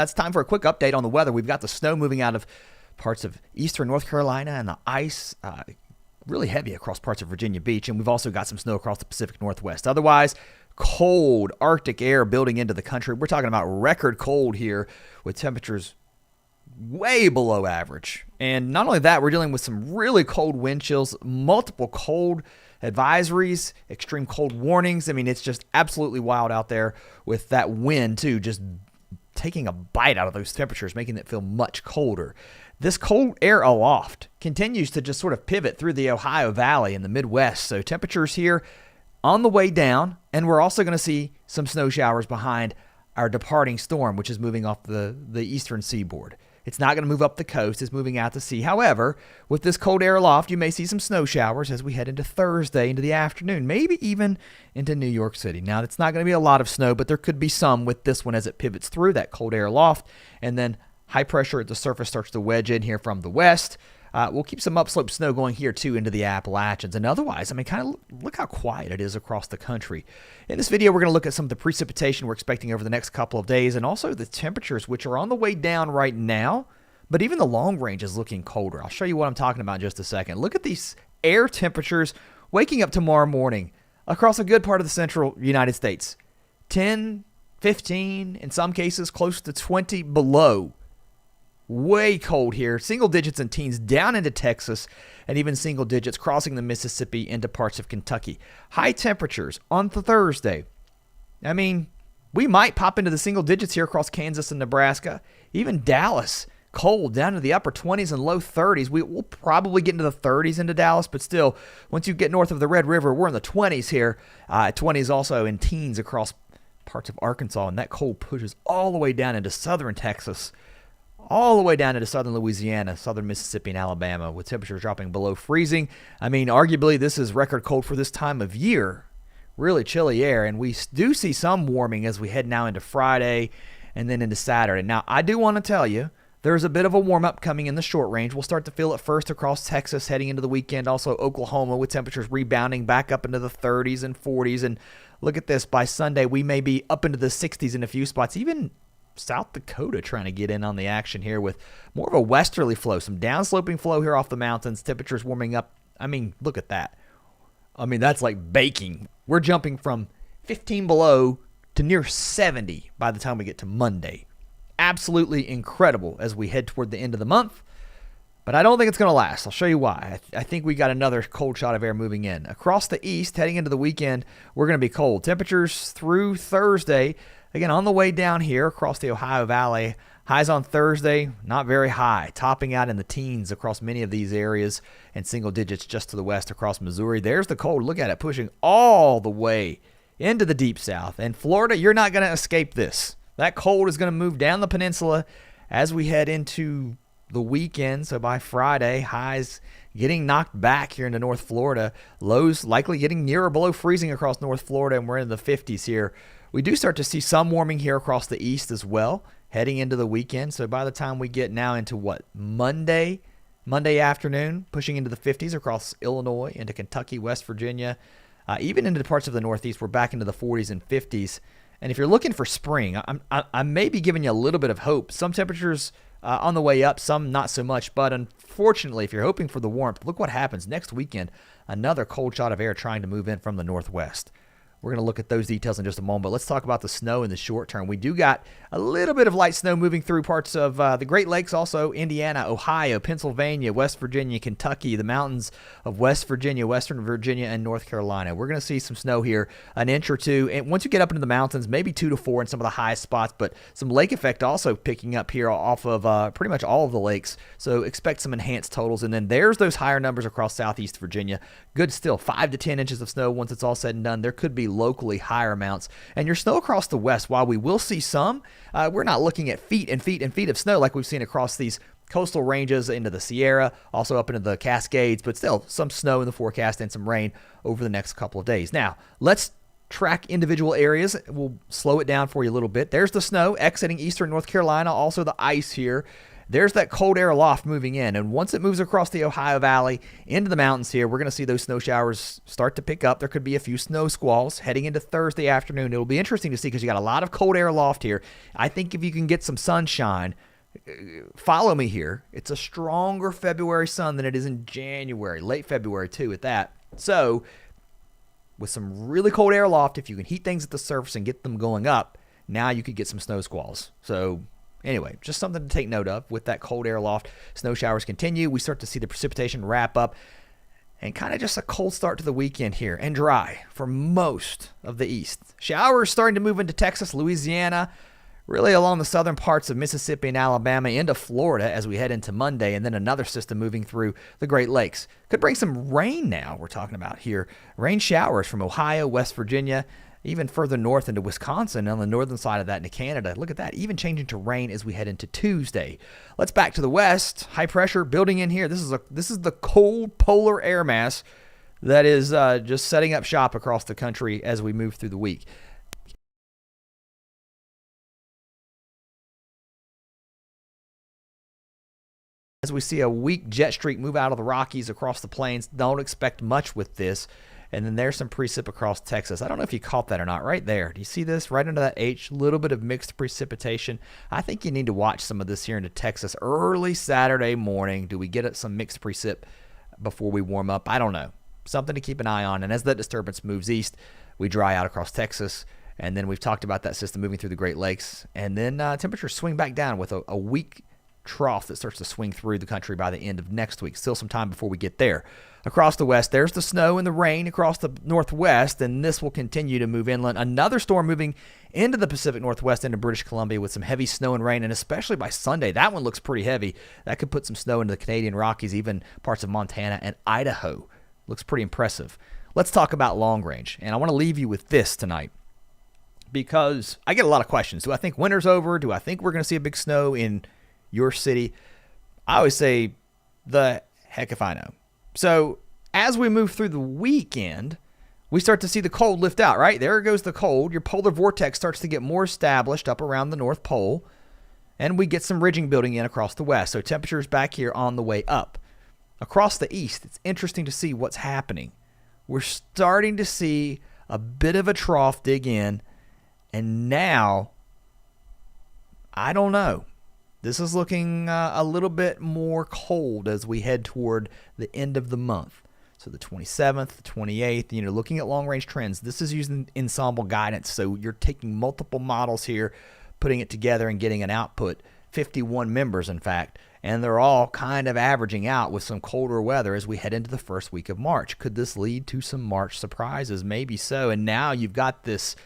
It's time for a quick update on the weather. We've got the snow moving out of parts of eastern North Carolina and the ice really heavy across parts of Virginia Beach. And we've also got some snow across the Pacific Northwest. Otherwise, cold Arctic air building into the country. We're talking about record cold here with temperatures way below average. And not only that, we're dealing with some really cold wind chills, multiple cold advisories, extreme cold warnings. I mean, it's just absolutely wild out there with that wind too, just taking a bite out of those temperatures, making it feel much colder. This cold air aloft continues to just sort of pivot through the Ohio Valley in the Midwest. So temperatures here on the way down, and we're also going to see some snow showers behind our departing storm, which is moving off the eastern seaboard. It's not going to move up the coast. It's moving out to sea. However, with this cold air aloft, you may see some snow showers as we head into Thursday, into the afternoon, maybe even into New York City. Now, it's not going to be a lot of snow, but there could be some with this one as it pivots through that cold air aloft. And then high pressure at the surface starts to wedge in here from the west. We'll keep some upslope snow going here, too, into the Appalachians. And otherwise, I mean, kind of look how quiet it is across the country. In this video, we're going to look at some of the precipitation we're expecting over the next couple of days and also the temperatures, which are on the way down right now. But even the long range is looking colder. I'll show you what I'm talking about in just a second. Look at these air temperatures waking up tomorrow morning across a good part of the central United States. 10, 15, in some cases close to 20 below. Way cold here. Single digits and teens down into Texas and even single digits crossing the Mississippi into parts of Kentucky. High temperatures on Thursday. I mean, we might pop into the single digits here across Kansas and Nebraska. Even Dallas, cold down to the upper 20s and low 30s. We'll probably get into the 30s into Dallas, but still, once you get north of the Red River, we're in the 20s here. 20s also in teens across parts of Arkansas, and that cold pushes all the way down into southern Texas, all the way down into southern Louisiana, southern Mississippi, and Alabama, with temperatures dropping below freezing. I mean, arguably, this is record cold for this time of year. Really chilly air, and we do see some warming as we head now into Friday and then into Saturday. Now, I do want to tell you, there's a bit of a warm-up coming in the short range. We'll start to feel it first across Texas heading into the weekend. Also, Oklahoma with temperatures rebounding back up into the 30s and 40s. And look at this. By Sunday, we may be up into the 60s in a few spots. Even South Dakota trying to get in on the action here with more of a westerly flow, some downsloping flow here off the mountains, temperatures warming up. I mean, look at that. I mean, that's like baking. We're jumping from 15 below to near 70 by the time we get to Monday. Absolutely incredible as we head toward the end of the month, but I don't think it's going to last. I'll show you why. I think we got another cold shot of air moving in. Across the east, heading into the weekend, we're going to be cold. Temperatures through Thursday, again, on the way down here across the Ohio Valley. Highs on Thursday, not very high, topping out in the teens across many of these areas and single digits just to the west across Missouri. There's the cold. Look at it, pushing all the way into the deep south. And Florida, you're not going to escape this. That cold is going to move down the peninsula as we head into the weekend. So by Friday, highs getting knocked back here into North Florida. Lows likely getting near or below freezing across North Florida, and we're in the 50s here. We do start to see some warming here across the east as well, heading into the weekend. So by the time we get now into Monday afternoon, pushing into the 50s across Illinois, into Kentucky, West Virginia, even into parts of the Northeast, we're back into the 40s and 50s. And if you're looking for spring, I may be giving you a little bit of hope. Some temperatures on the way up, some not so much. But unfortunately, if you're hoping for the warmth, look what happens next weekend. Another cold shot of air trying to move in from the northwest. We're going to look at those details in just a moment, but let's talk about the snow in the short term. We do got a little bit of light snow moving through parts of the Great Lakes, also Indiana, Ohio, Pennsylvania, West Virginia, Kentucky, the mountains of West Virginia, Western Virginia, and North Carolina. We're going to see some snow here, an inch or two, and once you get up into the mountains, maybe 2 to 4 in some of the highest spots, but some lake effect also picking up here off of pretty much all of the lakes, so expect some enhanced totals. And then there's those higher numbers across southeast Virginia. Good still, 5 to 10 inches of snow once it's all said and done. There could be locally higher amounts. And your snow across the west, while we will see some, we're not looking at feet and feet and feet of snow like we've seen across these coastal ranges into the Sierra, also up into the Cascades, but still some snow in the forecast and some rain over the next couple of days. Now, let's track individual areas. We'll slow it down for you a little bit. There's the snow exiting eastern North Carolina, also the ice here. there's that cold air aloft moving in. And once it moves across the Ohio Valley into the mountains here, we're going to see those snow showers start to pick up. There could be a few snow squalls heading into Thursday afternoon. It'll be interesting to see because you got a lot of cold air aloft here. I think if you can get some sunshine, follow me here. It's a stronger February sun than it is in January, late February too at that. So with some really cold air aloft, if you can heat things at the surface and get them going up, now you could get some snow squalls. So anyway, just something to take note of. With that cold air aloft, snow showers continue. We start to see the precipitation wrap up and kind of just a cold start to the weekend here and dry for most of the east. Showers starting to move into Texas, Louisiana, really along the southern parts of Mississippi and Alabama into Florida as we head into Monday, and then another system moving through the Great Lakes. Could bring some rain now, we're talking about here. Rain showers from Ohio, West Virginia, even further north into Wisconsin, on the northern side of that into Canada. Look at that, even changing to rain as we head into Tuesday. Let's back to the west. High pressure building in here. This is the cold polar air mass that is just setting up shop across the country as we move through the week. As we see a weak jet streak move out of the Rockies across the plains, don't expect much with this. And then there's some precip across Texas. I don't know if you caught that or not. Right there. Do you see this? Right under that H, little bit of mixed precipitation. I think you need to watch some of this here into Texas early Saturday morning. Do we get some mixed precip before we warm up? I don't know. Something to keep an eye on. And as that disturbance moves east, we dry out across Texas. And then we've talked about that system moving through the Great Lakes. And then temperatures swing back down with a weak trough that starts to swing through the country by the end of next week. Still some time before we get there. Across the west, there's the snow and the rain across the northwest, and this will continue to move inland. Another storm moving into the Pacific Northwest into British Columbia with some heavy snow and rain, and especially by Sunday, that one looks pretty heavy. That could put some snow into the Canadian Rockies, even parts of Montana and Idaho. Looks pretty impressive. Let's talk about long range, and I want to leave you with this tonight because I get a lot of questions. Do I think winter's over? Do I think we're going to see a big snow in your city? I always say, the heck if I know. So as we move through the weekend, we start to see the cold lift out, right? There goes the cold. Your polar vortex starts to get more established up around the North Pole, and we get some ridging building in across the west. So temperatures back here on the way up. Across the east, it's interesting to see what's happening. We're starting to see a bit of a trough dig in, and now, I don't know. This is looking a little bit more cold as we head toward the end of the month. So the 27th, the 28th, looking at long-range trends. This is using ensemble guidance. So you're taking multiple models here, putting it together and getting an output. 51 members, in fact. And they're all kind of averaging out with some colder weather as we head into the first week of March. Could this lead to some March surprises? Maybe so. And now you've got this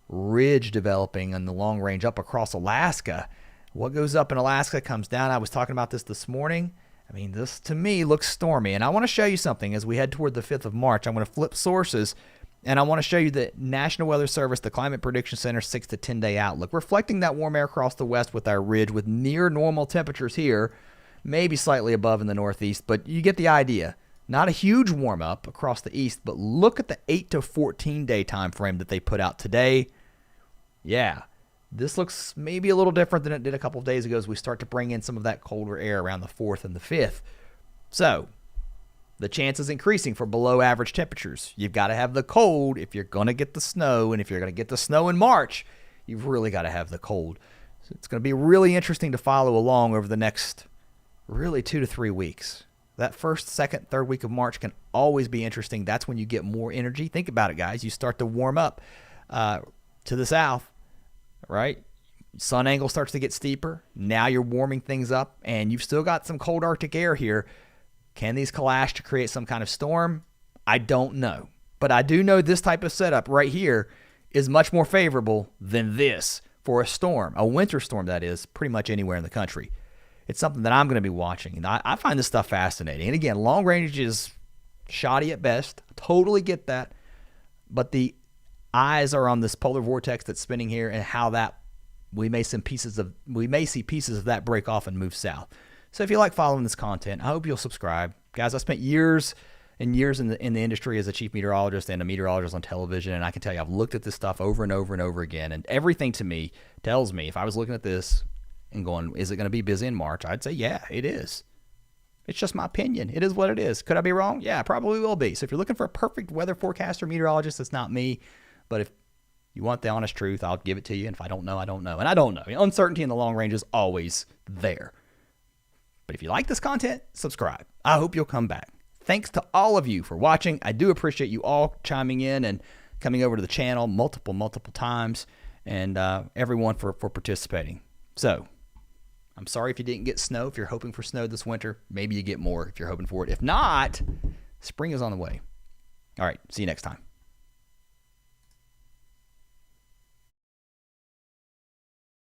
ridge developing on the long range up across Alaska. What goes up in Alaska comes down. I was talking about this morning. I mean, this to me looks stormy. And I want to show you something as we head toward the 5th of March. I'm going to flip sources, and I want to show you the National Weather Service, the Climate Prediction Center 6 to 10 day outlook, reflecting that warm air across the west with our ridge with near normal temperatures here, maybe slightly above in the northeast, but you get the idea. Not a huge warm up across the east, but look at the 8 to 14 day time frame that they put out today. Yeah. This looks maybe a little different than it did a couple of days ago as we start to bring in some of that colder air around the 4th and the 5th. So the chance is increasing for below average temperatures. You've got to have the cold if you're going to get the snow. And if you're going to get the snow in March, you've really got to have the cold. So it's going to be really interesting to follow along over the next really 2 to 3 weeks. That first, second, third week of March can always be interesting. That's when you get more energy. Think about it, guys. You start to warm up to the south. Right? Sun angle starts to get steeper. Now you're warming things up, and you've still got some cold Arctic air here. Can these clash to create some kind of storm? I don't know. But I do know this type of setup right here is much more favorable than this for a storm, a winter storm that is, pretty much anywhere in the country. It's something that I'm going to be watching, and I find this stuff fascinating. And again, long range is shoddy at best. Totally get that. But the eyes are on this polar vortex that's spinning here, and how that we may see pieces of that break off and move south. So if you like following this content, I hope you'll subscribe. Guys, I spent years and years in the industry as a chief meteorologist and a meteorologist on television, and I can tell you I've looked at this stuff over and over and over again, and everything to me tells me if I was looking at this, and going, is it going to be busy in March? I'd say, yeah, it is. It's just my opinion. It is what it is. Could I be wrong? Yeah, I probably will be. So if you're looking for a perfect weather forecaster, meteorologist, that's not me. But if you want the honest truth, I'll give it to you. And if I don't know, I don't know. And I don't know. Uncertainty in the long range is always there. But if you like this content, subscribe. I hope you'll come back. Thanks to all of you for watching. I do appreciate you all chiming in and coming over to the channel multiple times, and everyone for participating. So I'm sorry if you didn't get snow. If you're hoping for snow this winter, maybe you get more if you're hoping for it. If not, spring is on the way. All right, see you next time.